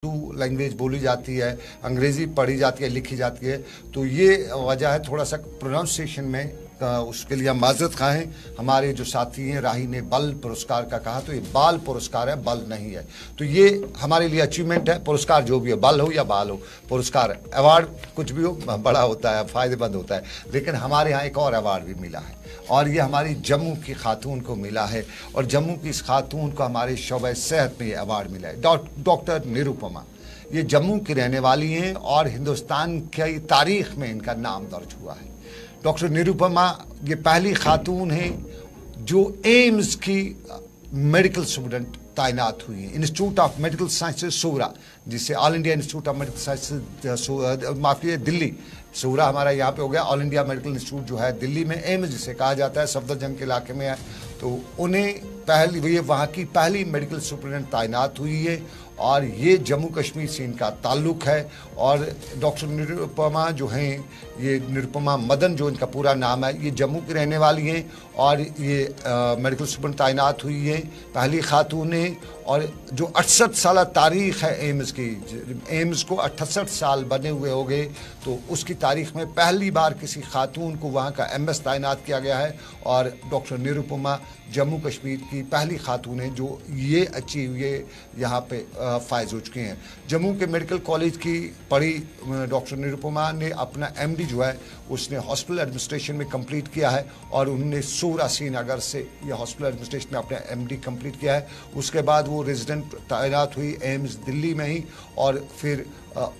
Language बोली जाती है, अंग्रेजी पढ़ी जाती है, लिखी जाती है, तो ये वजह है थोड़ा सा प्रोनाउंसिएशन में उसके लिए हम माजरत खाएं। हमारे जो साथी हैं राही ने बल पुरस्कार का कहा, तो ये बाल पुरस्कार है, बल नहीं है। तो ये हमारे लिए अचीवमेंट है। पुरस्कार जो भी हो, बल हो या बाल हो, पुरस्कार अवार्ड कुछ भी हो बड़ा होता है, फायदेमंद होता है। लेकिन हमारे यहाँ एक और अवार्ड भी मिला है और ये हमारी जम्मू की खातून को मिला है और जम्मू की इस खातून को हमारे शोबे सेहत में ये अवार्ड मिला है। डॉक्टर निरुपमा ये जम्मू की रहने वाली हैं और हिंदुस्तान की तारीख में इनका नाम दर्ज हुआ है। डॉक्टर निरुपमा ये पहली खातून हैं जो एम्स की मेडिकल स्टूडेंट तैनात हुई हैं। इंस्टीट्यूट ऑफ मेडिकल साइंसेज सूरा, जिसे all India institute of medical sciences माफी दिल्ली, सूरा हमारा यहाँ पे हो गया। ऑल इंडिया मेडिकल इंस्टीट्यूट जो है दिल्ली में, एम्स जिसे कहा जाता है, सफदरजंग के इलाके में है। तो उन्हें ये वहाँ की पहली मेडिकल सुपरिटेंडेंट तैनात हुई है और ये जम्मू कश्मीर से इनका ताल्लुक़ है। और डॉक्टर निरुपमा जो हैं, ये निरुपमा मदन जो इनका पूरा नाम है, ये जम्मू की रहने वाली हैं और ये मेडिकल सुपरिटेंडेंट तैनात हुई हैं, पहली खातून हैं। और जो 68 साल तारीख़ है एम्स की, एम्स को 68 साल बने हुए हो गए, तो उसकी तारीख़ में पहली बार किसी खातून को वहाँ का एमएस तैनात किया गया है। और डॉक्टर निरुपमा जम्मू कश्मीर की पहली खातून है जो ये यहाँ पे फायज हो चुके हैं। जम्मू के मेडिकल कॉलेज की पढ़ी डॉक्टर निरुपमा ने अपना एमडी जो है उसने हॉस्पिटल एडमिनिस्ट्रेशन में कंप्लीट किया है और उन्होंने सूरा श्रीनगर से ये हॉस्पिटल एडमिनिस्ट्रेशन में अपना एमडी कंप्लीट किया है। उसके बाद वो रेजिडेंट तैनात हुई एम्स दिल्ली में ही और फिर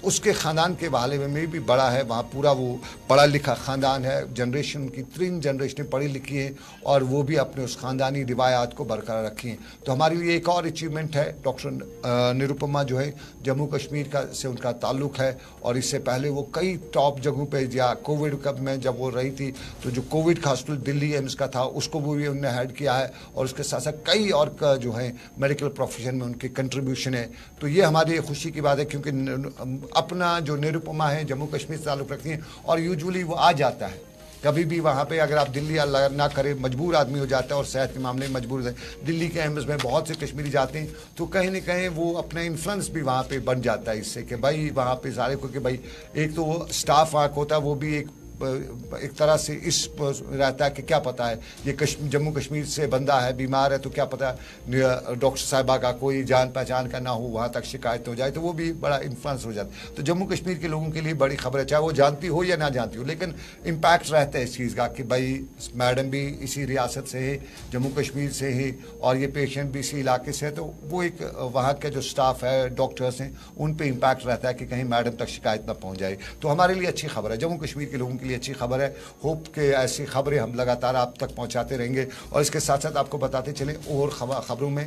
उसके ख़ानदान के बारे में भी बड़ा है, वहाँ पूरा वो पढ़ा लिखा ख़ानदान है, जनरेशन की 3 जनरेशनें पढ़ी लिखी हैं और वो भी अपने उस ख़ानदानी रिवायात को बरकरार रखी हैं। तो हमारे लिए एक और अचीवमेंट है। डॉक्टर निरुपमा जो है जम्मू कश्मीर का से उनका ताल्लुक़ है और इससे पहले वो कई टॉप जगहों पे या कोविड कब में जब वो रही थी तो जो कोविड का हॉस्पिटल दिल्ली एम्स का था उसको वो भी उन्होंने हेड किया है और उसके साथ साथ कई और का जो है मेडिकल प्रोफेशन में उनकी कंट्रीब्यूशन है। तो ये हमारी खुशी की बात है क्योंकि अपना जो निरुपमा है जम्मू कश्मीर से ताल्लुक़ रखती हैं और यूजुअली वो आ जाता है कभी भी वहाँ पे, अगर आप दिल्ली अल्लाह ना करे मजबूर आदमी हो जाता है और सेहत के मामले में मजबूर है, दिल्ली के एम्स में बहुत से कश्मीरी जाते हैं तो कहीं न कहीं वो अपना इन्फ्लुएंस भी वहाँ पे बन जाता है इससे कि भाई वहाँ पे सारे को कि भाई एक तो वो स्टाफ वहाँ होता है वो भी एक तरह से इस रहता है कि क्या पता है ये जम्मू कश्मीर से बंदा है बीमार है तो क्या पता डॉक्टर साहिबा का कोई जान पहचान का ना हो वहाँ तक शिकायत हो जाए, तो वो भी बड़ा इन्फ्लुएंस हो जाता है। तो जम्मू कश्मीर के लोगों के लिए बड़ी खबर है, चाहे वो जानती हो या ना जानती हो, लेकिन इम्पैक्ट रहता है इस चीज़ का कि भाई मैडम भी इसी रियासत से है, जम्मू कश्मीर से है और ये पेशेंट भी इसी इलाके से है, तो वो एक वहाँ के जो स्टाफ है डॉक्टर्स हैं उन पर इम्पैक्ट रहता है कि कहीं मैडम तक शिकायत ना पहुँच जाए। तो हमारे लिए अच्छी खबर है, जम्मू कश्मीर के लोगों के अच्छी खबर है। होप के ऐसी खबरें हम लगातार आप तक पहुंचाते रहेंगे और इसके साथ साथ आपको बताते चलें और खबरों में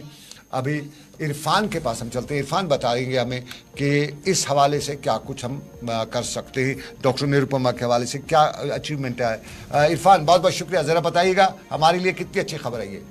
अभी इरफान के पास हम चलते हैं। इरफान बताएंगे हमें कि इस हवाले से क्या कुछ हम कर सकते हैं, डॉक्टर निरुपमा के हवाले से क्या अचीवमेंट है। इरफान बहुत बहुत शुक्रिया, ज़रा बताइएगा हमारे लिए कितनी अच्छी खबर है ये।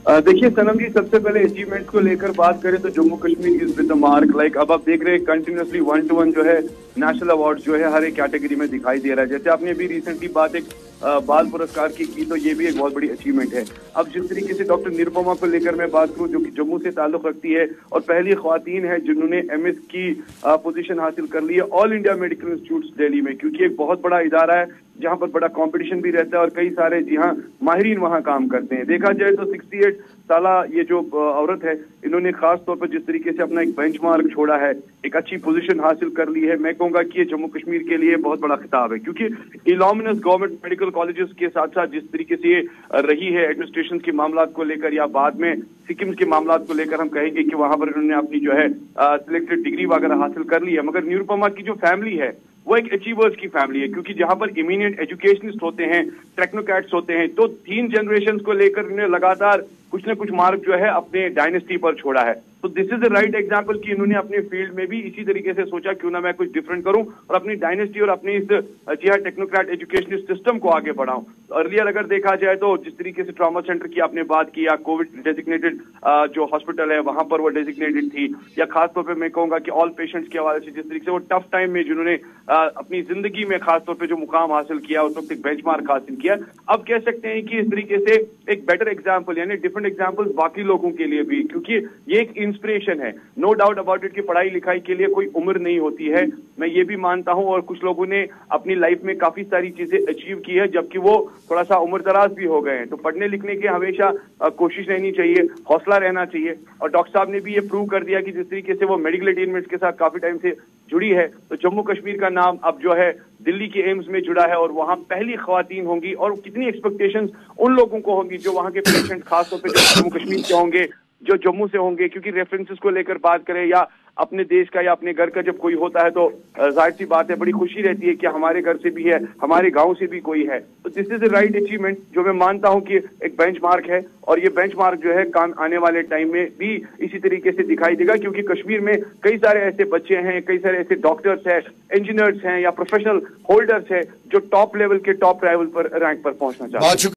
देखिए सनम जी, सबसे पहले अचीवमेंट को लेकर बात करें तो Jammu Kashmir is with the mark. Like अब आप देख रहे हैं कंटिन्यूसली 1 to 1 जो है नेशनल अवार्ड जो है हर एक कैटेगरी में दिखाई दे रहा है। जैसे आपने अभी रिसेंटली बात एक बाल पुरस्कार की तो ये भी एक बहुत बड़ी अचीवमेंट है। अब जिस तरीके से डॉक्टर निरुपमा को लेकर मैं बात करूं जो कि जम्मू से ताल्लुक रखती है और पहली ख्वातीन है जिन्होंने एमएस की पोजीशन हासिल कर ली है all India medical institute Delhi में, क्योंकि एक बहुत बड़ा इदारा है जहां पर बड़ा कंपटीशन भी रहता है और कई सारे जी हाँ माहिरीन वहां काम करते हैं। देखा जाए तो 68 साला ये जो औरत है इन्होंने खास तौर पर जिस तरीके से अपना एक बेंचमार्क छोड़ा है, एक अच्छी पोजीशन हासिल कर ली है, मैं कहूंगा कि ये जम्मू कश्मीर के लिए बहुत बड़ा खिताब है। क्योंकि इल्यूमिनस गवर्नमेंट मेडिकल कॉलेजेस के साथ साथ जिस तरीके से ये रही है एडमिनिस्ट्रेशन के मामला को लेकर या बाद में सिक्किम के मामला को लेकर, हम कहेंगे कि वहां पर इन्होंने अपनी जो है सिलेक्टेड डिग्री वगैरह हासिल कर ली है। मगर निरुपमा की जो फैमिली है वो एक अचीवर्स की फैमिली है, क्योंकि जहां पर इमीडिएट एजुकेशनिस्ट होते हैं, टेक्नोक्रेट्स होते हैं, तो 3 जनरेशन को लेकर इन्होंने लगातार कुछ न कुछ मार्क जो है अपने डायनेस्टी पर छोड़ा है। तो this is the right example कि इन्होंने अपने फील्ड में भी इसी तरीके से सोचा क्यों ना मैं कुछ डिफरेंट करूं और अपनी डायनेस्टी और अपनी इस जी हाँ टेक्नोक्रेट एजुकेशनिस्ट सिस्टम को आगे बढ़ाऊं। अर्लियर अगर देखा जाए तो जिस तरीके से ट्रॉमा सेंटर की आपने बात की या कोविड डेजिग्नेटेड जो हॉस्पिटल है वहां पर वो डेजिग्नेटेड थी, या खासतौर पर मैं कहूंगा कि ऑल पेशेंट्स के हवाले से जिस तरीके से वो टफ टाइम में जिन्होंने अपनी जिंदगी में खासतौर पर जो मुकाम हासिल किया उस वक्त एक बेंचमार्क हासिल किया, अब कह सकते हैं कि इस तरीके से एक बेटर एग्जाम्पल यानी डिफरेंट एग्जाम्पल बाकी लोगों के लिए भी, क्योंकि ये एक इंस्पिरेशन है। नो डाउट अबाउट इट कि पढ़ाई लिखाई के लिए कोई उम्र नहीं होती है, मैं ये भी मानता हूं। और कुछ लोगों ने अपनी लाइफ में काफी सारी चीजें अचीव की है जबकि वो थोड़ा सा उम्र दराज भी हो गए हैं। तो पढ़ने लिखने की हमेशा कोशिश रहनी चाहिए, हौसला रहना चाहिए। और डॉक्टर साहब ने भी ये प्रूव कर दिया कि जिस तरीके से वो मेडिकल अटेनमेंट्स के साथ काफी टाइम से जुड़ी है, तो जम्मू कश्मीर का नाम अब जो है दिल्ली के एम्स में जुड़ा है और वहां पहली खवातीन होंगी। और कितनी एक्सपेक्टेशंस उन लोगों को होंगी जो वहां के पेशेंट खासतौर पर जो जम्मू कश्मीर के होंगे, जो जम्मू से होंगे, क्योंकि रेफरेंसेस को लेकर बात करें या अपने देश का या अपने घर का जब कोई होता है तो जाहिर सी बात है बड़ी खुशी रहती है कि हमारे घर से भी है, हमारे गांव से भी कोई है। तो this is the right achievement जो मैं मानता हूं कि एक बेंचमार्क है। और ये बेंचमार्क जो है काम आने वाले टाइम में भी इसी तरीके से दिखाई देगा, क्योंकि कश्मीर में कई सारे ऐसे बच्चे हैं, कई सारे ऐसे डॉक्टर्स हैं, इंजीनियर्स हैं या प्रोफेशनल होल्डर्स हैं जो टॉप लेवल के टॉप लेवल पर रैंक पर पहुंचना चाहते हैं।